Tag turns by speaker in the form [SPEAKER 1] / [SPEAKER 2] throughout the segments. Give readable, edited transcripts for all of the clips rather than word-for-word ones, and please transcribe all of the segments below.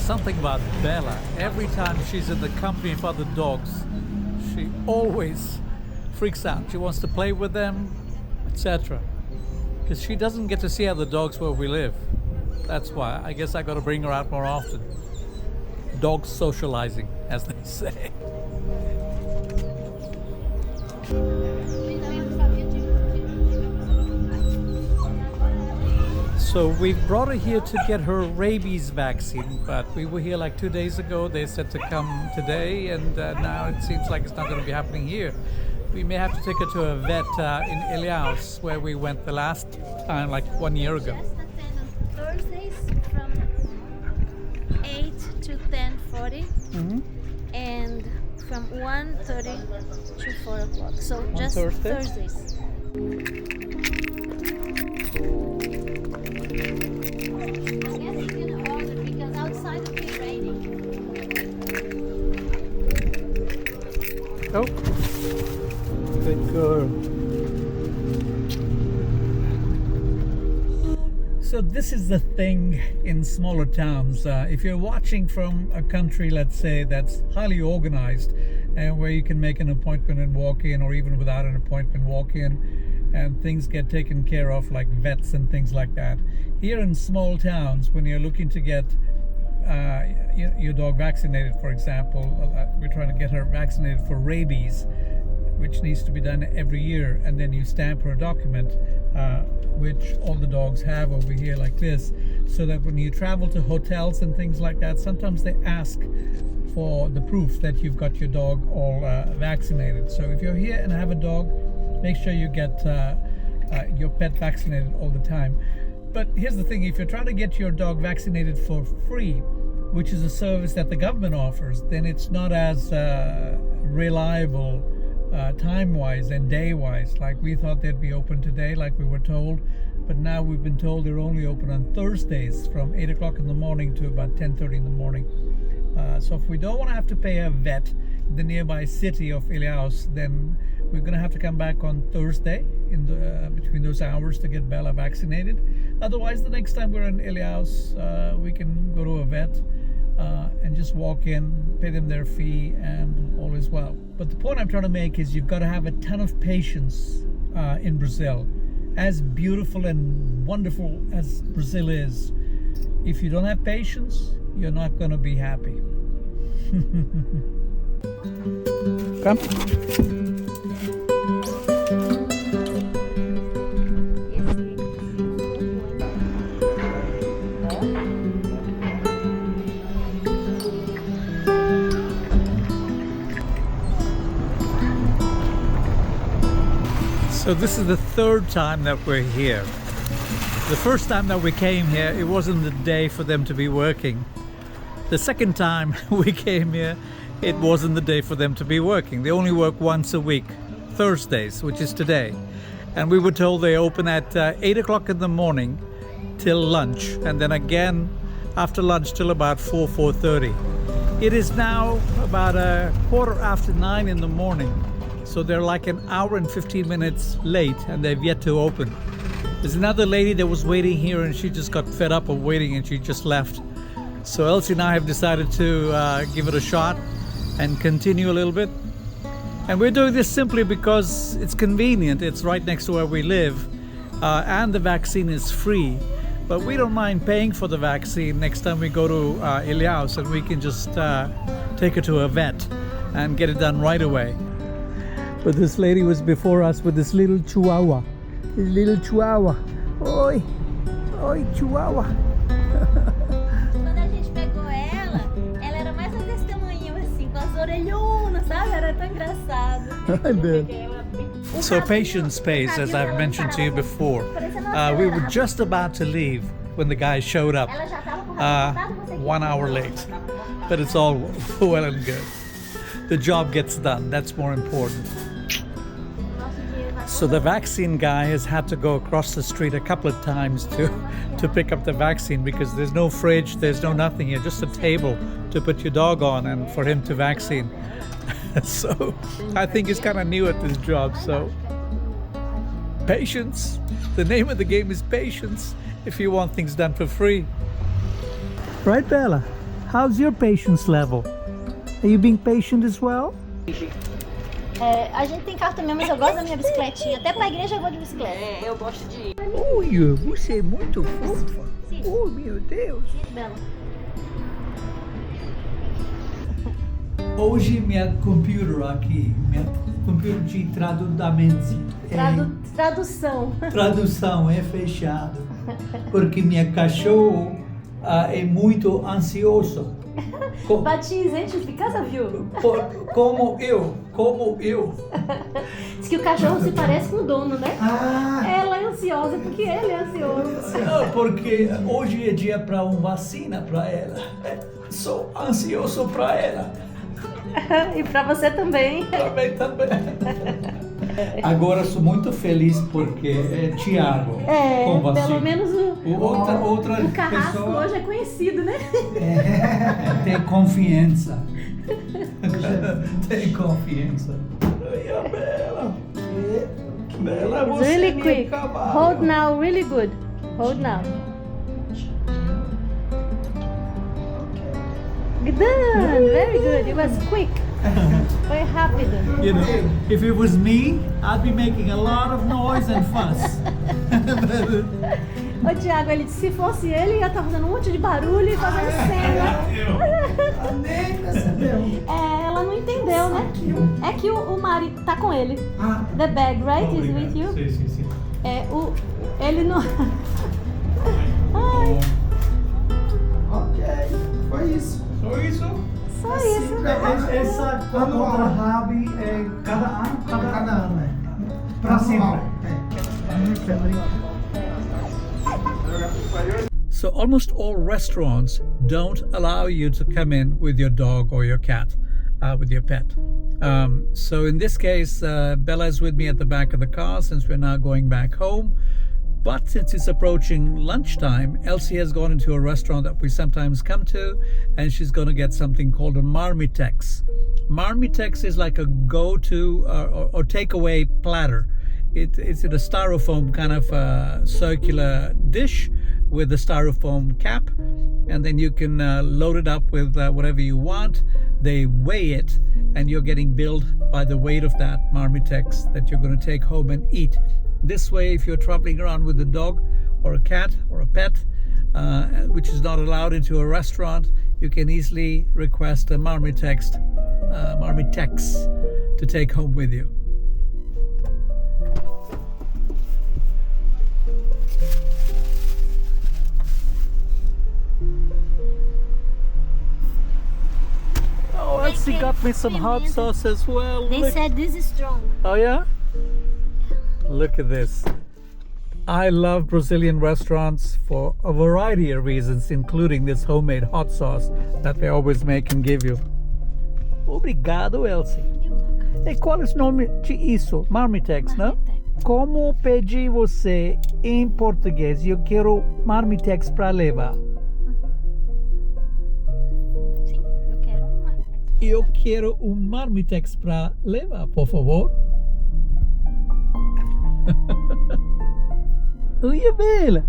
[SPEAKER 1] something about Bella. Every time she's in the company of other dogs, she always freaks out. She wants to play with them, etc. Because she doesn't get to see other dogs where we live. That's why I guess I got to bring her out more often. Dog socializing, as they say. So we've brought her here to get her rabies vaccine, but we were here like 2 days ago. They said to come today, and now it seems like it's not going to be happening here. We may have to take her to a vet in Ilhéus, where we went the last time, like 1 year ago.
[SPEAKER 2] Thursdays from 8 to 10:40, and from 1:30 to 4 o'clock. So just Thursdays. Because outside it'll be raining.
[SPEAKER 1] Oh, good girl. So this is the thing in smaller towns. If you're watching from a country, let's say, that's highly organized and where you can make an appointment and walk in, or even without an appointment walk in, and things get taken care of like vets and things like that. Here in small towns, when you're looking to get your dog vaccinated, for example, we're trying to get her vaccinated for rabies, which needs to be done every year, and then you stamp her document, which all the dogs have over here like this, so that when you travel to hotels and things like that, sometimes they ask for the proof that you've got your dog all vaccinated. So if you're here and have a dog, make sure you get your pet vaccinated all the time. But here's the thing, if you're trying to get your dog vaccinated for free, which is a service that the government offers, then it's not as reliable time-wise and day-wise. Like we thought they'd be open today, like we were told, but now we've been told they're only open on Thursdays from 8 o'clock in the morning to about 10:30 in the morning. So if we don't want to have to pay a vet in the nearby city of Ilhéus, then we're going to have to come back on Thursday in the between those hours to get Bella vaccinated. Otherwise, the next time we're in Ilhéus, we can go to a vet and just walk in, pay them their fee, and all is well. But the point I'm trying to make is you've got to have a ton of patience in Brazil. As beautiful and wonderful as Brazil is, if you don't have patience, you're not going to be happy. Come. So this is the third time that we're here. The first time that we came here, it wasn't the day for them to be working. The second time we came here, it wasn't the day for them to be working. They only work once a week, Thursdays, which is today. And we were told they open at 8 o'clock in the morning till lunch, and then again after lunch till about 4:30. It is now about 9:15 in the morning. So they're like an hour and 15 minutes late, and they've yet to open. There's another lady that was waiting here, and she just got fed up of waiting and she just left. So Elci and I have decided to give it a shot and continue a little bit. And we're doing this simply because it's convenient. It's right next to where we live, and the vaccine is free. But we don't mind paying for the vaccine next time we go to Ilhéus, and we can just take her to a vet and get it done right away. But this lady was before us with this little chihuahua. Little chihuahua. Oi! Oi, chihuahua!
[SPEAKER 2] Quando a gente pegou ela era mais um desse tamanho assim, com as orelhonas, sabe? Era tão engraçado.
[SPEAKER 1] I bet. So patience pays, as I've mentioned to you before. We were just about to leave when the guy showed up, 1 hour late. But it's all well and good. The job gets done, that's more important. So the vaccine guy has had to go across the street a couple of times to pick up the vaccine, because there's no fridge, there's no nothing here, just a table to put your dog on and for him to vaccine. So I think he's kind of new at this job, so patience. The name of the game is patience if you want things done for free. Right, Bella? how's your patience level? Are you being patient as well?
[SPEAKER 2] A gente tem carro também, mas eu gosto da minha bicicletinha. Até pra igreja eu vou de bicicleta.
[SPEAKER 3] Eu gosto de...
[SPEAKER 1] Oi, você é muito fofa.
[SPEAKER 2] Sim.
[SPEAKER 1] Oh, meu Deus.
[SPEAKER 2] Muito bela.
[SPEAKER 1] Hoje minha computer aqui, minha computer de tradução é fechado. Porque minha cachorro é muito ansioso.
[SPEAKER 2] Bati, gente, fica, viu?
[SPEAKER 1] Como eu.
[SPEAKER 2] Diz que o cachorro se parece com o dono, né? Ela é ansiosa porque ele é ansioso.
[SPEAKER 1] Porque hoje é dia para uma vacina para ela. Sou ansioso para ela.
[SPEAKER 2] E pra você também.
[SPEAKER 1] Também. Agora sou muito feliz porque é Thiago com vacina.
[SPEAKER 2] Pelo menos
[SPEAKER 1] outra
[SPEAKER 2] o carrasco
[SPEAKER 1] pessoa
[SPEAKER 2] hoje é conhecido, né?
[SPEAKER 1] tem confiança. Tem confiança. Ai, a Bela. Bela,
[SPEAKER 2] It's
[SPEAKER 1] você
[SPEAKER 2] really
[SPEAKER 1] me
[SPEAKER 2] quick.
[SPEAKER 1] acabou.
[SPEAKER 2] Hold now, really good. Hold now. Good, very good. It was quick. Foi rápido.
[SPEAKER 1] You know, if it was me, I'd be making a lot of noise and fuss.
[SPEAKER 2] O Thiago, ele disse, se fosse ele, ia estar fazendo um monte de barulho e fazendo cena.
[SPEAKER 4] Nem percebeu.
[SPEAKER 2] Ela não entendeu, né? É que o Mari tá com ele. The bag, right? Is with you?
[SPEAKER 1] Sim.
[SPEAKER 2] Ele não... Ai,
[SPEAKER 4] Ok, foi isso.
[SPEAKER 1] Só isso?
[SPEAKER 2] só isso.
[SPEAKER 1] Essa contra Rabi é cada ano?
[SPEAKER 4] Cada ano, é.
[SPEAKER 1] Pra sempre. So almost all restaurants don't allow you to come in with your dog or your cat, with your pet. So in this case, Bella is with me at the back of the car since we're now going back home. But since it's approaching lunchtime, Elci has gone into a restaurant that we sometimes come to, and she's going to get something called a marmitex. Marmitex is like a go-to or takeaway platter. It's in a styrofoam kind of circular dish with a styrofoam cap, and then you can load it up with whatever you want. They weigh it, and you're getting billed by the weight of that marmitex that you're going to take home and eat. This way, if you're traveling around with a dog or a cat or a pet, which is not allowed into a restaurant, you can easily request a marmitex to take home with you. Oh, Elci got me some hot sauce as well.
[SPEAKER 2] They
[SPEAKER 1] Look.
[SPEAKER 2] said this is strong.
[SPEAKER 1] Oh yeah? Look at this. I love Brazilian restaurants for a variety of reasons, including this homemade hot sauce that they always make and give you. Obrigado, Elci. E qual é o nome disso? Marmitex, não? Como pedir você em português? Eu quero marmitex para levar.
[SPEAKER 2] Sim, eu quero uma.
[SPEAKER 1] Eu quero marmitex para levar, por favor. Oi, Bela.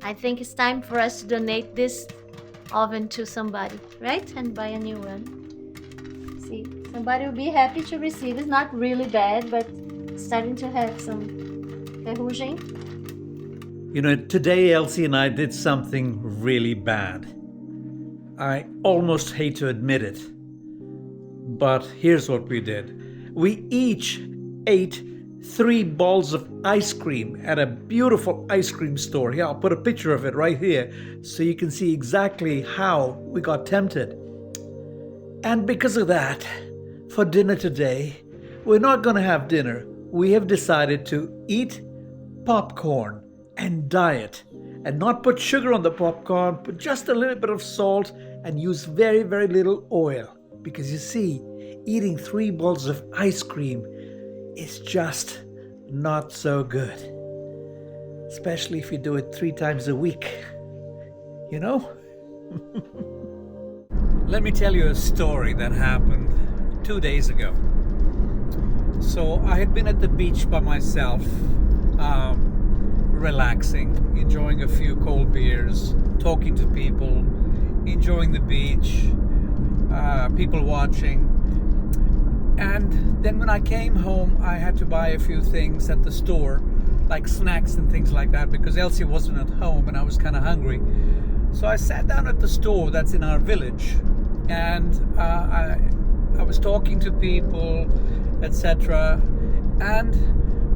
[SPEAKER 2] I think it's time for us to donate this oven to somebody, right? And buy a new one. See, somebody will be happy to receive. It's not really bad, but it's starting to have some ferrugem.
[SPEAKER 1] You know, today Elci and I did something really bad. I almost hate to admit it, but here's what we did. We each ate 3 balls of ice cream at a beautiful ice cream store. Here, I'll put a picture of it right here so you can see exactly how we got tempted. And because of that, for dinner today, we're not going to have dinner. We have decided to eat popcorn and diet and not put sugar on the popcorn, put just a little bit of salt and use very, very little oil. Because you see, eating 3 balls of ice cream is just not so good. Especially if you do it 3 times a week. You know? Let me tell you a story that happened 2 days ago. So I had been at the beach by myself, relaxing, enjoying a few cold beers, talking to people, enjoying the beach, people watching. And then when I came home, I had to buy a few things at the store, like snacks and things like that, because Elci wasn't at home and I was kind of hungry. So I sat down at the store that's in our village, and I was talking to people, etc. And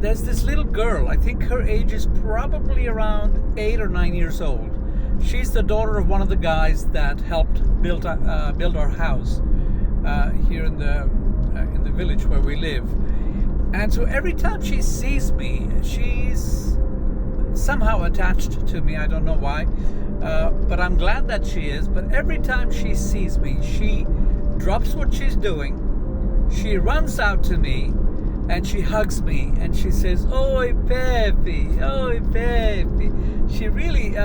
[SPEAKER 1] there's this little girl, I think her age is probably around 8 or 9 years old. She's the daughter of one of the guys that helped build our house here in the village where we live. And so every time she sees me, she's somehow attached to me. I don't know why, but I'm glad that she is. But every time she sees me, she drops what she's doing, she runs out to me, and she hugs me, and she says, "Oi, Pepi, oi, Pepi." She really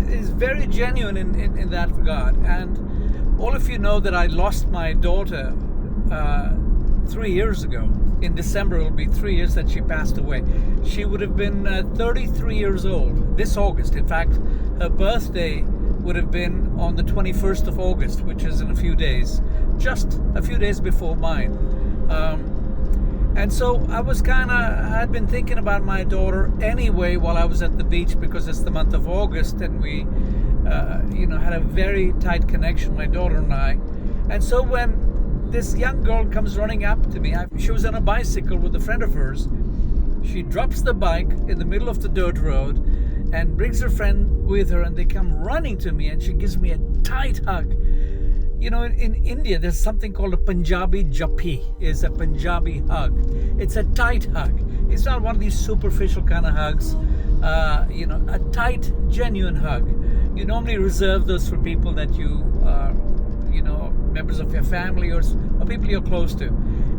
[SPEAKER 1] is very genuine in that regard. And all of you know that I lost my daughter 3 years ago. In December, it will be 3 years that she passed away. She would have been 33 years old this August. In fact, her birthday would have been on the 21st of August, which is in a few days, just a few days before mine. And so I'd been thinking about my daughter anyway while I was at the beach, because it's the month of August, and we, had a very tight connection, my daughter and I. And so when this young girl comes running up to me, she was on a bicycle with a friend of hers. She drops the bike in the middle of the dirt road and brings her friend with her, and they come running to me, and she gives me a tight hug. You know, in India, there's something called a Punjabi jappi. It's a Punjabi hug. It's a tight hug. It's not one of these superficial kind of hugs. A tight, genuine hug. You normally reserve those for people that you are, members of your family or people you're close to.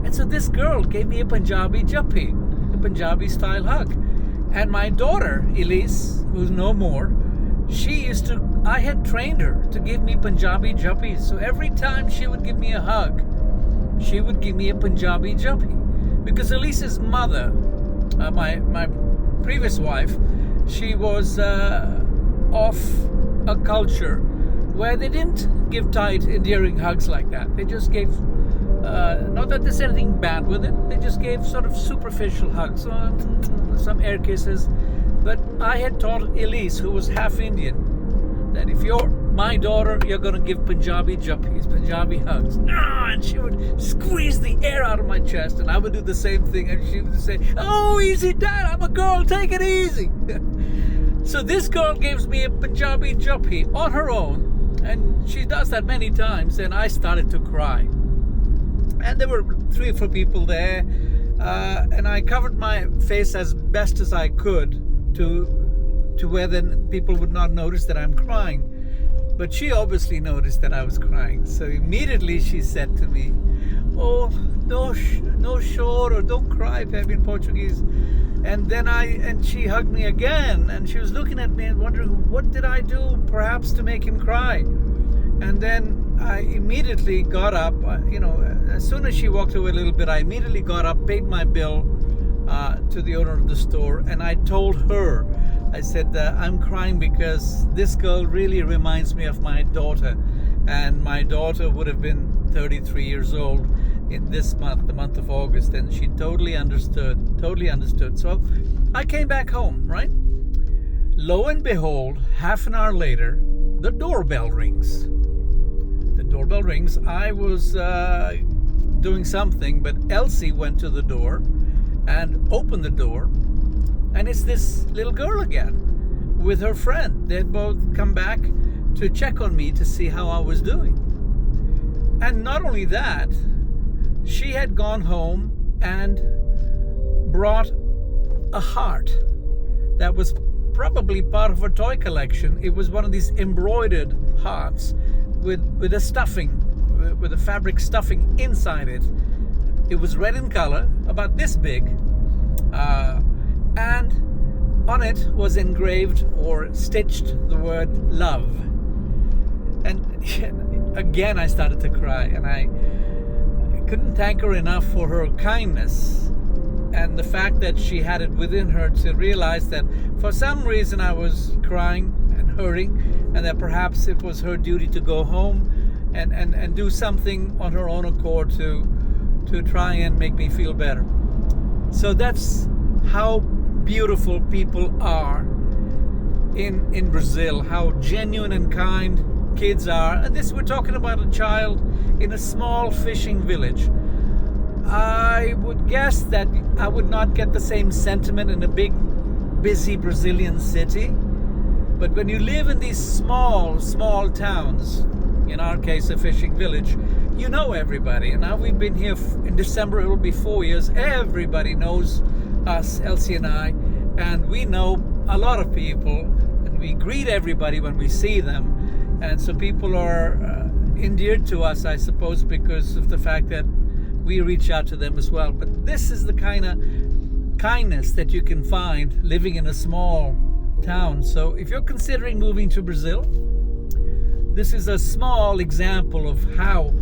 [SPEAKER 1] And so this girl gave me a Punjabi jappi, a Punjabi style hug. And my daughter, Elise, who's no more, I had trained her to give me Punjabi jappis. So every time she would give me a hug, she would give me a Punjabi jappi. Because Elise's mother, my previous wife, she was of a culture where they didn't give tight, endearing hugs like that. They just gave, not that there's anything bad with it, they just gave sort of superficial hugs, some air kisses. But I had taught Elise, who was half Indian, that if you're my daughter, you're going to give Punjabi jappis, Punjabi hugs. And she would squeeze the air out of my chest, and I would do the same thing, and she would say, "Oh, easy, Dad, I'm a girl, take it easy." So this girl gives me a Punjabi jappi on her own, and she does that many times, and I started to cry. And there were 3 or 4 people there, and I covered my face as best as I could to where then people would not notice that I'm crying. But she obviously noticed that I was crying. So immediately she said to me, "Oh, no choro, don't cry, Pepi," in Portuguese. And then she hugged me again, and she was looking at me and wondering, what did I do perhaps to make him cry? And then I immediately got up, as soon as she walked away a little bit, I immediately got up, paid my bill to the owner of the store, and I told her, I said, "I'm crying because this girl really reminds me of my daughter, and my daughter would have been 33 years old in this month, the month of August," and she totally understood. So I came back home, right? Lo and behold, half an hour later, the doorbell rings. The doorbell rings. I was doing something, but Elci went to the door and opened the door, and it's this little girl again with her friend. They had both come back to check on me to see how I was doing. And not only that, she had gone home and brought a heart that was probably part of her toy collection. It was one of these embroidered hearts with a stuffing, with a fabric stuffing inside it. It was red in color, about this big, and on it was engraved or stitched the word love. And again I started to cry, and I couldn't thank her enough for her kindness and the fact that she had it within her to realize that for some reason I was crying and hurting, and that perhaps it was her duty to go home and do something on her own accord to try and make me feel better. So that's how beautiful people are in Brazil, how genuine and kind kids are. And this, we're talking about a child in a small fishing village. I would guess that I would not get the same sentiment in a big, busy Brazilian city. But when you live in these small towns, in our case a fishing village, you know everybody. And now we've been here in December, it will be 4 years. Everybody knows us, Elci and I, and we know a lot of people, and we greet everybody when we see them. And so people are endeared to us, I suppose, because of the fact that we reach out to them as well. But this is the kind of kindness that you can find living in a small town. So if you're considering moving to Brazil, this is a small example of how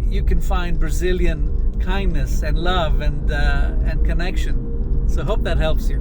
[SPEAKER 1] you can find Brazilian kindness and love and connection. So hope that helps you.